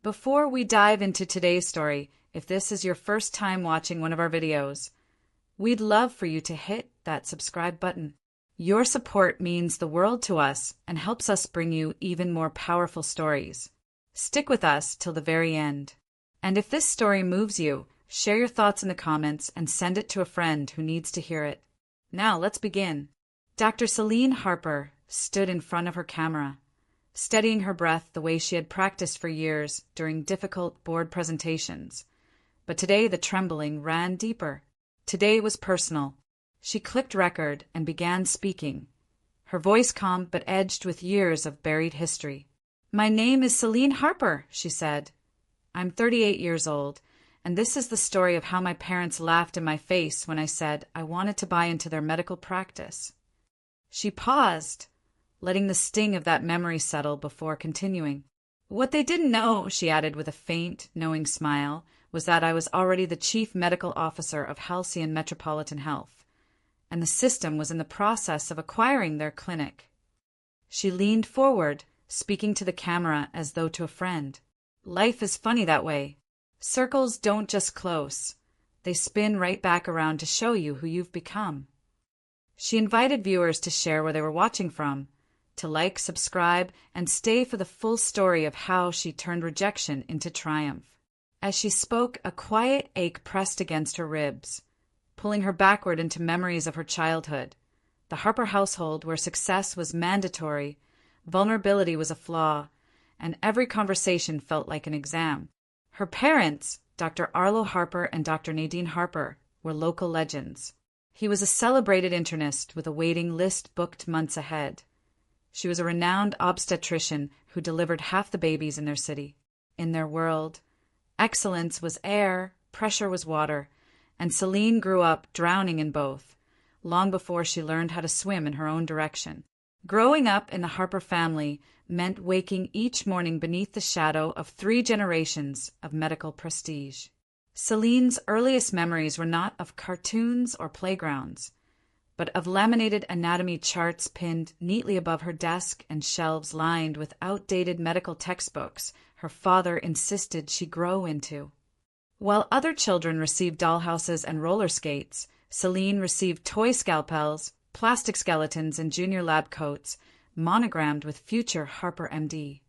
Before we dive into today's story, if this is your first time watching one of our videos, we'd love for you to hit that subscribe button. Your support means the world to us and helps us bring you even more powerful stories. Stick with us till the very end. And if this story moves you, share your thoughts in the comments and send it to a friend who needs to hear it. Now let's begin. Dr. Celine Harper stood in front of her camera, steadying her breath the way she had practiced for years during difficult board presentations. But today the trembling ran deeper. Today was personal. She clicked record and began speaking, her voice calm but edged with years of buried history. "My name is Celine Harper," she said. "I'm 38 years old, and this is the story of how my parents laughed in my face when I said I wanted to buy into their medical practice." She paused, letting the sting of that memory settle before continuing. "What they didn't know," she added with a faint, knowing smile, "was that I was already the chief medical officer of Halcyon Metropolitan Health, and the system was in the process of acquiring their clinic." She leaned forward, speaking to the camera as though to a friend. "Life is funny that way. Circles don't just close. They spin right back around to show you who you've become." She invited viewers to share where they were watching from, to like, subscribe, and stay for the full story of how she turned rejection into triumph. As she spoke, a quiet ache pressed against her ribs, pulling her backward into memories of her childhood, the Harper household where success was mandatory, vulnerability was a flaw, and every conversation felt like an exam. Her parents, Dr. Arlo Harper and Dr. Nadine Harper, were local legends. He was a celebrated internist with a waiting list booked months ahead. She was a renowned obstetrician who delivered half the babies in their city. In their world, excellence was air, pressure was water, and Celine grew up drowning in both, long before she learned how to swim in her own direction. Growing up in the Harper family meant waking each morning beneath the shadow of 3 generations of medical prestige. Celine's earliest memories were not of cartoons or playgrounds, but of laminated anatomy charts pinned neatly above her desk and shelves lined with outdated medical textbooks her father insisted she grow into. While other children received dollhouses and roller skates, Celine received toy scalpels, plastic skeletons, and junior lab coats monogrammed with future Harper MD.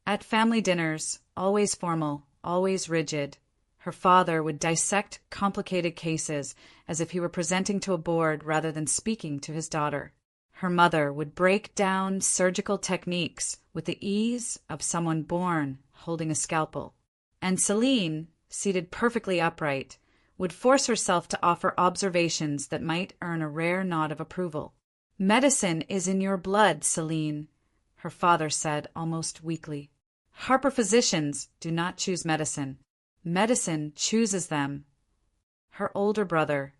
At family dinners, always formal, always rigid, her father would dissect complicated cases as if he were presenting to a board rather than speaking to his daughter. Her mother would break down surgical techniques with the ease of someone born holding a scalpel. And Celine, seated perfectly upright, would force herself to offer observations that might earn a rare nod of approval. "Medicine is in your blood, Celine," her father said almost weakly. "Harper physicians do not choose medicine. Medicine chooses them." Her older brother,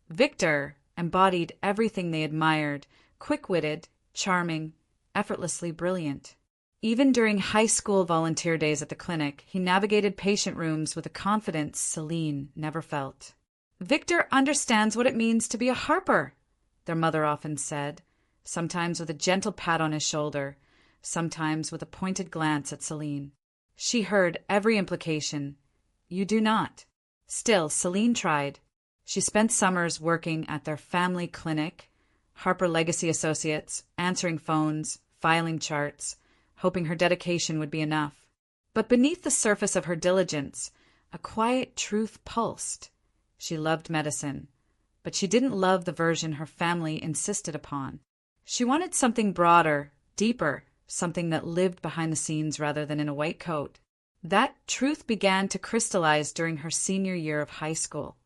Victor, embodied everything they admired: quick-witted, charming, effortlessly brilliant. Even during high school volunteer days at the clinic, he navigated patient rooms with a confidence Celine never felt. "Victor understands what it means to be a Harper," their mother often said, sometimes with a gentle pat on his shoulder, sometimes with a pointed glance at Celine. She heard every implication. "You do not." Still, Celine tried. She spent summers working at their family clinic, Harper Legacy Associates, answering phones, filing charts, hoping her dedication would be enough. But beneath the surface of her diligence, a quiet truth pulsed. She loved medicine, but she didn't love the version her family insisted upon. She wanted something broader, deeper, something that lived behind the scenes rather than in a white coat. That truth began to crystallize during her senior year of high school,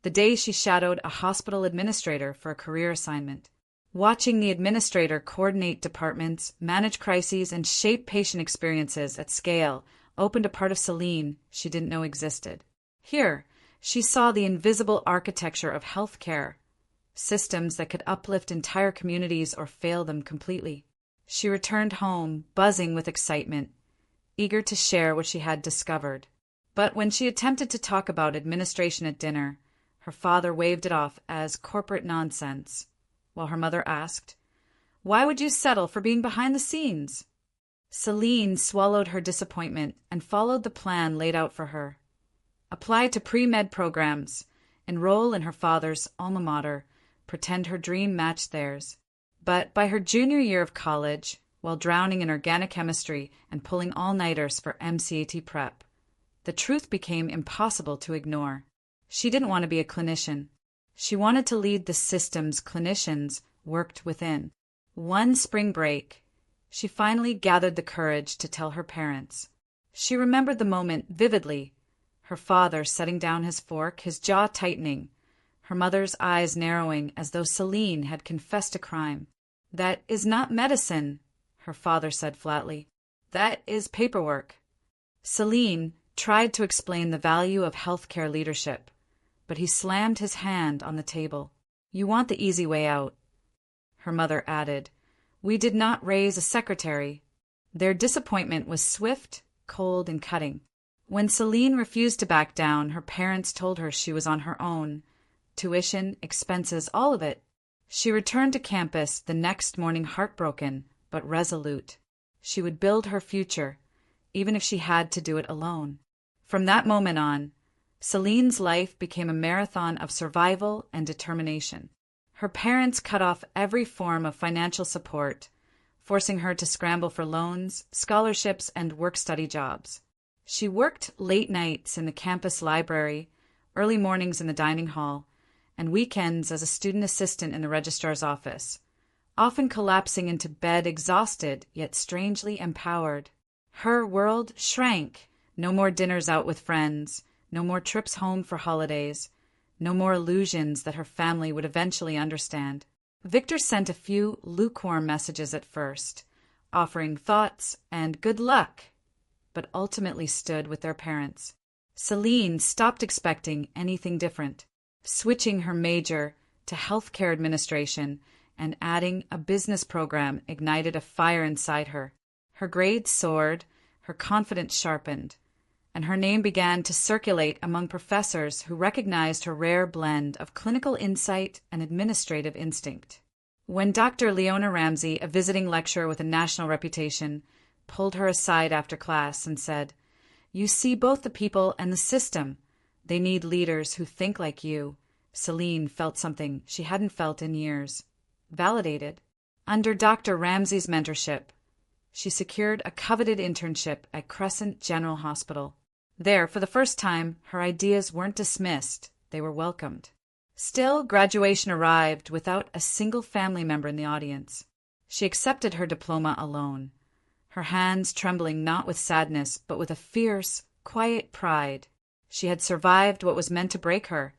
the day she shadowed a hospital administrator for a career assignment. Watching the administrator coordinate departments, manage crises, and shape patient experiences at scale opened a part of Celine she didn't know existed. Here, she saw the invisible architecture of healthcare, systems that could uplift entire communities or fail them completely. She returned home, buzzing with excitement, eager to share what she had discovered. But when she attempted to talk about administration at dinner, her father waved it off as corporate nonsense, while her mother asked, "Why would you settle for being behind the scenes?" Celine swallowed her disappointment and followed the plan laid out for her. Apply to pre-med programs, enroll in her father's alma mater, pretend her dream matched theirs. But by her junior year of college, while drowning in organic chemistry and pulling all-nighters for MCAT prep, the truth became impossible to ignore. She didn't want to be a clinician. She wanted to lead the systems clinicians worked within. One spring break, she finally gathered the courage to tell her parents. She remembered the moment vividly, her father setting down his fork, his jaw tightening, her mother's eyes narrowing as though Celine had confessed a crime. "That is not medicine," her father said flatly. "That is paperwork." Celine tried to explain the value of healthcare leadership, but he slammed his hand on the table. "You want the easy way out." Her mother added, "We did not raise a secretary." Their disappointment was swift, cold, and cutting. When Celine refused to back down, her parents told her she was on her own. Tuition, expenses, all of it. She returned to campus the next morning heartbroken, but resolute. She would build her future, even if she had to do it alone. From that moment on, Celine's life became a marathon of survival and determination. Her parents cut off every form of financial support, forcing her to scramble for loans, scholarships, and work-study jobs. She worked late nights in the campus library, early mornings in the dining hall, and weekends as a student assistant in the registrar's office, often collapsing into bed exhausted yet strangely empowered. Her world shrank. No more dinners out with friends, no more trips home for holidays, no more illusions that her family would eventually understand. Victor sent a few lukewarm messages at first, offering thoughts and good luck, but ultimately stood with their parents. Celine stopped expecting anything different, switching her major to healthcare administration and adding a business program ignited a fire inside her. Her grades soared, her confidence sharpened, and her name began to circulate among professors who recognized her rare blend of clinical insight and administrative instinct. When Dr. Leona Ramsey, a visiting lecturer with a national reputation, pulled her aside after class and said, "You see both the people and the system. They need leaders who think like you," Celine felt something she hadn't felt in years. Validated. Under Dr. Ramsey's mentorship, she secured a coveted internship at Crescent General Hospital. There, for the first time, her ideas weren't dismissed, they were welcomed. Still, graduation arrived without a single family member in the audience. She accepted her diploma alone, her hands trembling not with sadness, but with a fierce, quiet pride. She had survived what was meant to break her,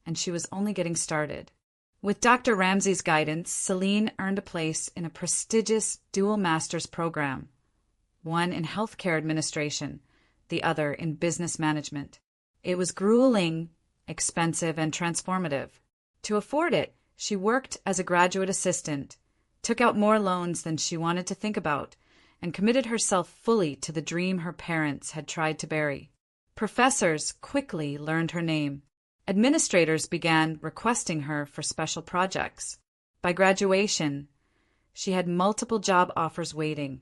and she was only getting started. With Dr. Ramsey's guidance, Celine earned a place in a prestigious dual master's program, one in healthcare administration, the other in business management. It was grueling, expensive, and transformative. To afford it, she worked as a graduate assistant, took out more loans than she wanted to think about, and committed herself fully to the dream her parents had tried to bury. Professors quickly learned her name. Administrators began requesting her for special projects. By graduation, she had multiple job offers waiting,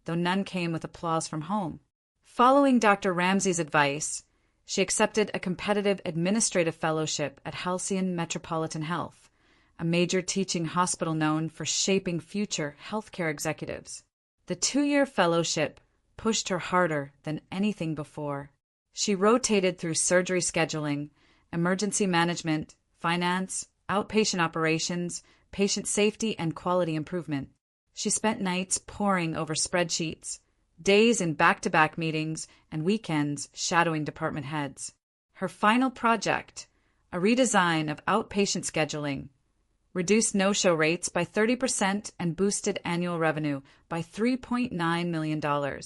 though none came with applause from home. Following Dr. Ramsey's advice, she accepted a competitive administrative fellowship at Halcyon Metropolitan Health, a major teaching hospital known for shaping future healthcare executives. The 2-year fellowship pushed her harder than anything before. She rotated through surgery scheduling, emergency management, finance, outpatient operations, patient safety, and quality improvement. She spent nights poring over spreadsheets, days in back-to-back meetings, and weekends shadowing department heads. Her final project, a redesign of outpatient scheduling, reduced no-show rates by 30% and boosted annual revenue by $3.9 million.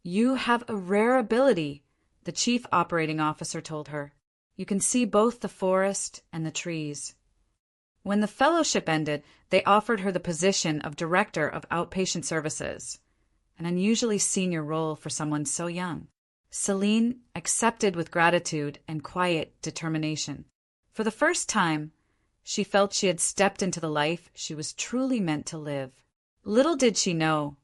"You have a rare ability," the chief operating officer told her. "You can see both the forest and the trees." When the fellowship ended, they offered her the position of Director of Outpatient Services, an unusually senior role for someone so young. Celine accepted with gratitude and quiet determination. For the first time, she felt she had stepped into the life she was truly meant to live. Little did she know,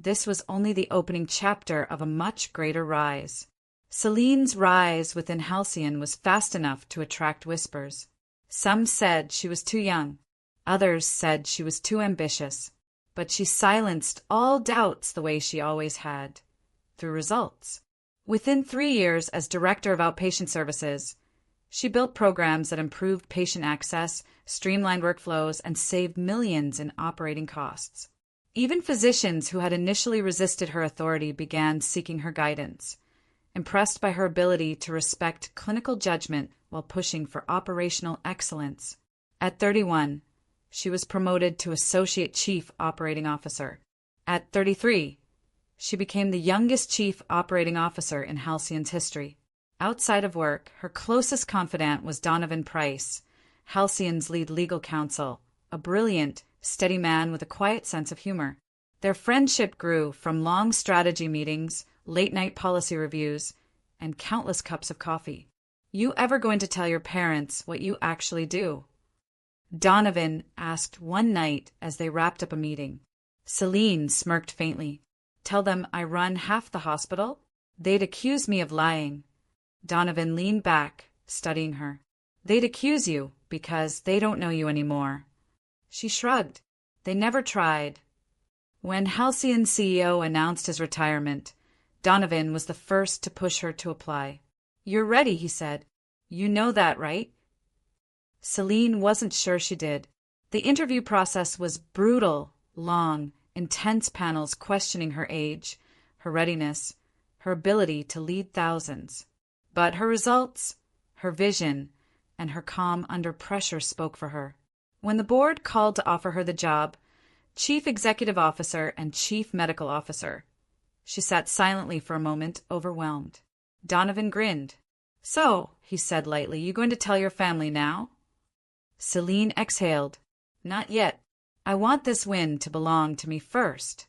this was only the opening chapter of a much greater rise. Celine's rise within Halcyon was fast enough to attract whispers. Some said she was too young. Others said she was too ambitious. But she silenced all doubts the way she always had, through results. Within 3 years as Director of Outpatient Services, she built programs that improved patient access, streamlined workflows, and saved millions in operating costs. Even physicians who had initially resisted her authority began seeking her guidance, impressed by her ability to respect clinical judgment while pushing for operational excellence. At 31, she was promoted to Associate Chief Operating Officer. At 33, she became the youngest Chief Operating Officer in Halcyon's history. Outside of work, her closest confidant was Donovan Price, Halcyon's lead legal counsel, a brilliant, steady man with a quiet sense of humor. Their friendship grew from long strategy meetings, late-night policy reviews, and countless cups of coffee. "You ever going to tell your parents what you actually do?" Donovan asked one night as they wrapped up a meeting. Celine smirked faintly. "Tell them I run half the hospital? They'd accuse me of lying." Donovan leaned back, studying her. "They'd accuse you because they don't know you anymore." She shrugged. "They never tried." When Halcyon's CEO announced his retirement, Donovan was the first to push her to apply. "You're ready," he said. "You know that, right?" Celine wasn't sure she did. The interview process was brutal, long, intense panels questioning her age, her readiness, her ability to lead thousands. But her results, her vision, and her calm under pressure spoke for her. When the board called to offer her the job, Chief Executive Officer and Chief Medical Officer, she sat silently for a moment, overwhelmed. Donovan grinned. "So," he said lightly, "you going to tell your family now?" Celine exhaled. "Not yet. I want this win to belong to me first."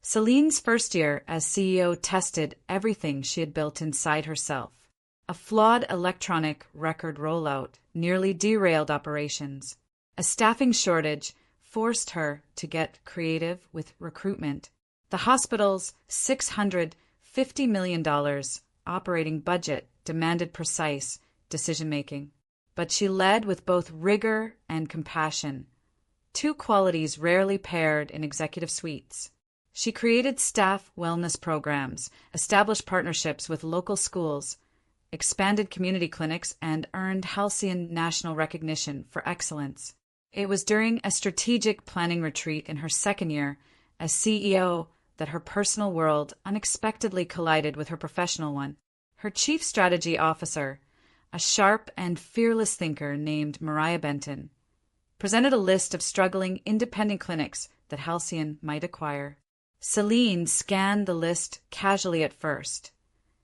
Celine's first year as CEO tested everything she had built inside herself. A flawed electronic record rollout nearly derailed operations. A staffing shortage forced her to get creative with recruitment. The hospital's $650 million operating budget demanded precise decision-making. But she led with both rigor and compassion, two qualities rarely paired in executive suites. She created staff wellness programs, established partnerships with local schools, expanded community clinics, and earned Halcyon national recognition for excellence. It was during a strategic planning retreat in her second year as CEO that her personal world unexpectedly collided with her professional one. Her chief strategy officer, a sharp and fearless thinker named Mariah Benton, presented a list of struggling independent clinics that Halcyon might acquire. Celine scanned the list casually at first,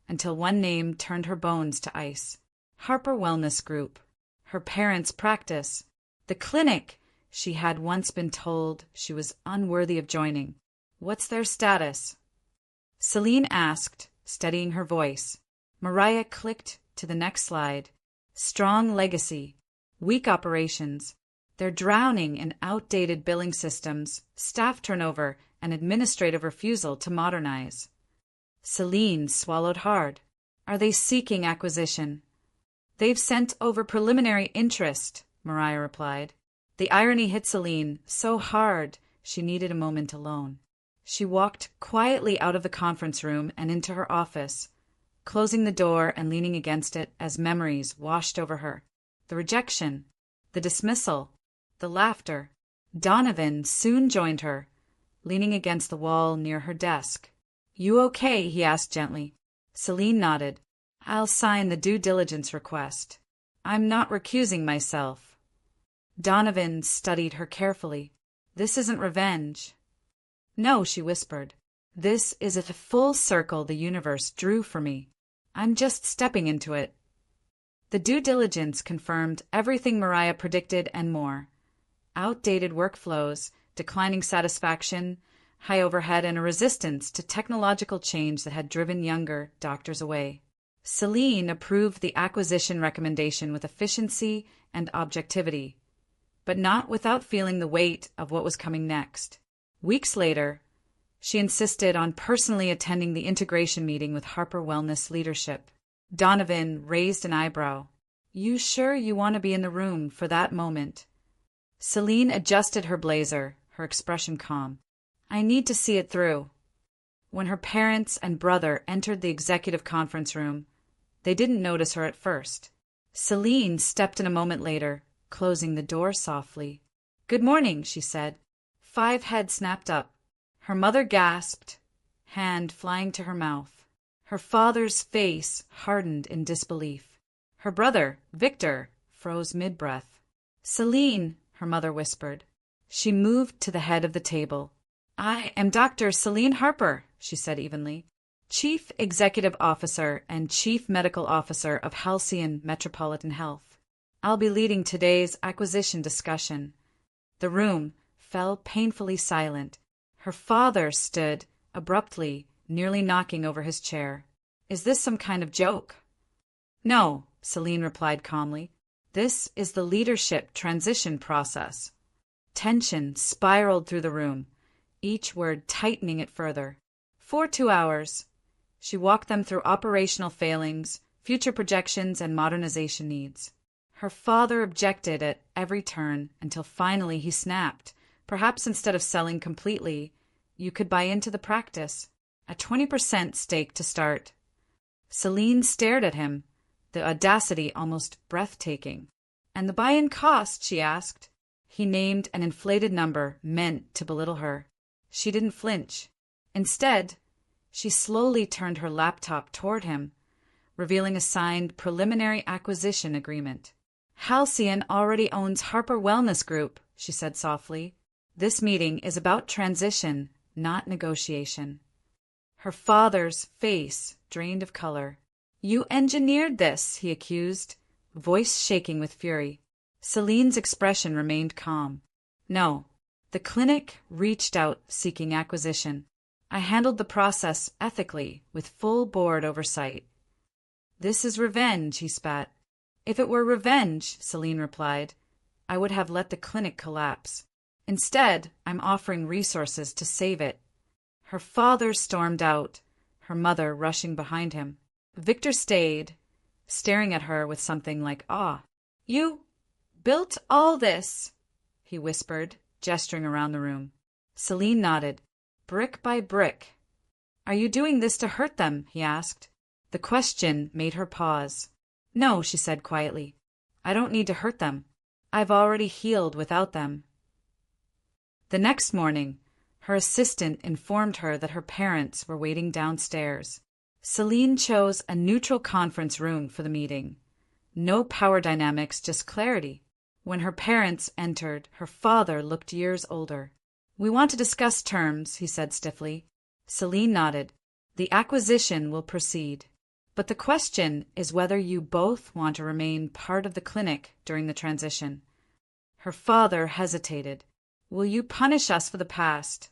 until one name turned her bones to ice. Harper Wellness Group, her parents' practice, the clinic she had once been told she was unworthy of joining. "What's their status?" Celine asked, steadying her voice. Mariah clicked to the next slide. "Strong legacy, weak operations. They're drowning in outdated billing systems, staff turnover, and administrative refusal to modernize." Celine swallowed hard. "Are they seeking acquisition?" "They've sent over preliminary interest," Mariah replied. The irony hit Celine so hard she needed a moment alone. She walked quietly out of the conference room and into her office, closing the door and leaning against it as memories washed over her. The rejection, the dismissal, the laughter. Donovan soon joined her, leaning against the wall near her desk. "You okay?" he asked gently. Celine nodded. "I'll sign the due diligence request. I'm not recusing myself." Donovan studied her carefully. "This isn't revenge." "No," she whispered. "This is a full circle the universe drew for me. I'm just stepping into it." The due diligence confirmed everything Mariah predicted and more. Outdated workflows, declining satisfaction, high overhead, and a resistance to technological change that had driven younger doctors away. Celine approved the acquisition recommendation with efficiency and objectivity, but not without feeling the weight of what was coming next. Weeks later, She insisted on personally attending the integration meeting with Harper Wellness leadership. Donovan raised an eyebrow. You sure you want to be in the room for that moment? Celine adjusted her blazer, her expression calm. I need to see it through. When her parents and brother entered the executive conference room, they didn't notice her at first. Celine stepped in a moment later, closing the door softly. Good morning, she said. 5 heads snapped up. Her mother gasped, hand flying to her mouth. Her father's face hardened in disbelief. Her brother, Victor, froze mid-breath. Celine, her mother whispered. She moved to the head of the table. I am Dr. Celine Harper, she said evenly, Chief Executive Officer and Chief Medical Officer of Halcyon Metropolitan Health. I'll be leading today's acquisition discussion. The room fell painfully silent. Her father stood abruptly, nearly knocking over his chair. Is this some kind of joke? No, Celine replied calmly. This is the leadership transition process. Tension spiraled through the room, each word tightening it further. For 2 hours, she walked them through operational failings, future projections, and modernization needs. Her father objected at every turn until finally he snapped. Perhaps instead of selling completely, you could buy into the practice. A 20% stake to start. Celine stared at him, the audacity almost breathtaking. And the buy-in cost, she asked. He named an inflated number meant to belittle her. She didn't flinch. Instead, she slowly turned her laptop toward him, revealing a signed preliminary acquisition agreement. Halcyon already owns Harper Wellness Group, she said softly. This meeting is about transition, not negotiation. Her father's face drained of color. You engineered this, he accused, voice shaking with fury. Celine's expression remained calm. No, the clinic reached out seeking acquisition. I handled the process ethically, with full board oversight. This is revenge, he spat. If it were revenge, Celine replied, I would have let the clinic collapse. Instead, I'm offering resources to save it. Her father stormed out, her mother rushing behind him. Victor stayed, staring at her with something like awe. You built all this, he whispered, gesturing around the room. Celine nodded. Brick by brick. Are you doing this to hurt them? He asked. The question made her pause. No, she said quietly. I don't need to hurt them. I've already healed without them. The next morning, her assistant informed her that her parents were waiting downstairs. Celine chose a neutral conference room for the meeting. No power dynamics, just clarity. When her parents entered, her father looked years older. We want to discuss terms, he said stiffly. Celine nodded. The acquisition will proceed. But the question is whether you both want to remain part of the clinic during the transition. Her father hesitated. Will you punish us for the past?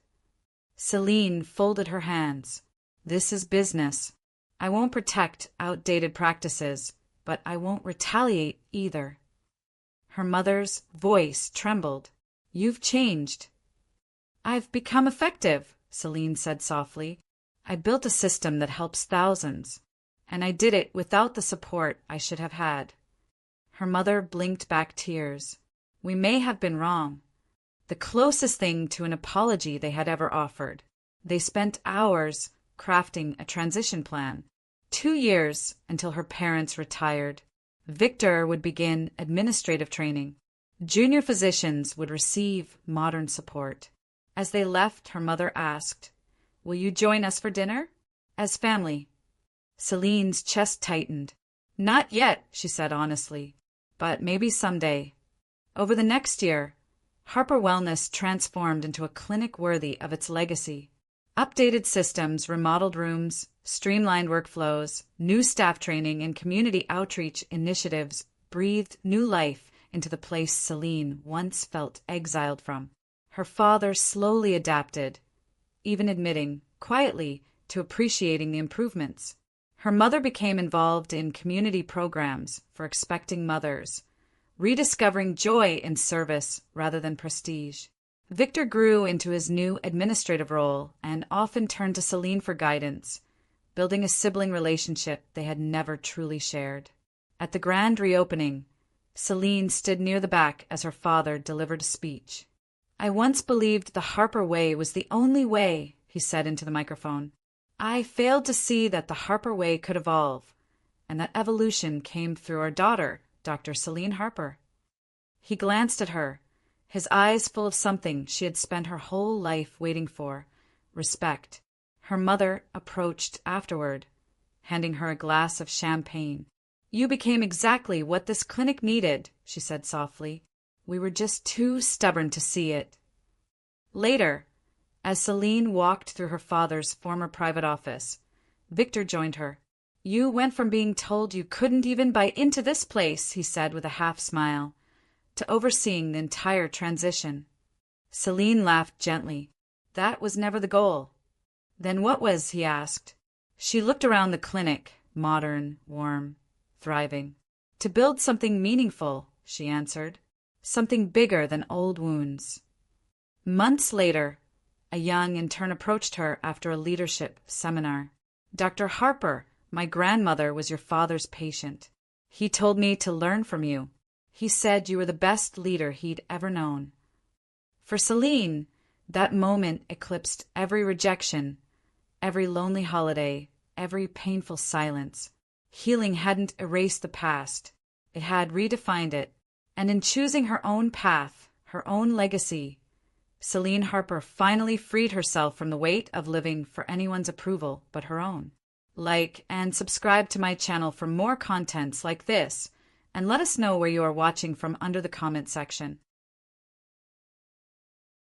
Celine folded her hands. This is business. I won't protect outdated practices, but I won't retaliate either. Her mother's voice trembled. You've changed. I've become effective, Celine said softly. I built a system that helps thousands, and I did it without the support I should have had. Her mother blinked back tears. We may have been wrong. The closest thing to an apology they had ever offered. They spent hours crafting a transition plan. 2 years until her parents retired. Victor would begin administrative training. Junior physicians would receive modern support. As they left, her mother asked, Will you join us for dinner? As family. Celine's chest tightened. Not yet, she said honestly, but maybe someday. Over the next year, Harper Wellness transformed into a clinic worthy of its legacy. Updated systems, remodeled rooms, streamlined workflows, new staff training, and community outreach initiatives breathed new life into the place Celine once felt exiled from. Her father slowly adapted, even admitting, quietly, to appreciating the improvements. Her mother became involved in community programs for expecting mothers, rediscovering joy in service rather than prestige. Victor grew into his new administrative role and often turned to Celine for guidance, building a sibling relationship they had never truly shared. At the grand reopening, Celine stood near the back as her father delivered a speech. "I once believed the Harper way was the only way," he said into the microphone. "I failed to see that the Harper way could evolve, and that evolution came through our daughter, Dr. Celine Harper." He glanced at her, his eyes full of something she had spent her whole life waiting for: respect. Her mother approached afterward, handing her a glass of champagne. "You became exactly what this clinic needed," she said softly. "We were just too stubborn to see it." Later, as Celine walked through her father's former private office, Victor joined her. "You went from being told you couldn't even buy into this place," he said with a half smile, "to overseeing the entire transition." Celine laughed gently. "That was never the goal." "Then what was?" he asked. She looked around the clinic, modern, warm, thriving. "To build something meaningful," she answered. "Something bigger than old wounds." Months later, a young intern approached her after a leadership seminar. "Dr. Harper, my grandmother was your father's patient. He told me to learn from you. He said you were the best leader he'd ever known." For Celine, that moment eclipsed every rejection, every lonely holiday, every painful silence. Healing hadn't erased the past. It had redefined it. And in choosing her own path, her own legacy, Celine Harper finally freed herself from the weight of living for anyone's approval but her own. Like and subscribe to my channel for more contents like this, and let us know where you are watching from under the comment section.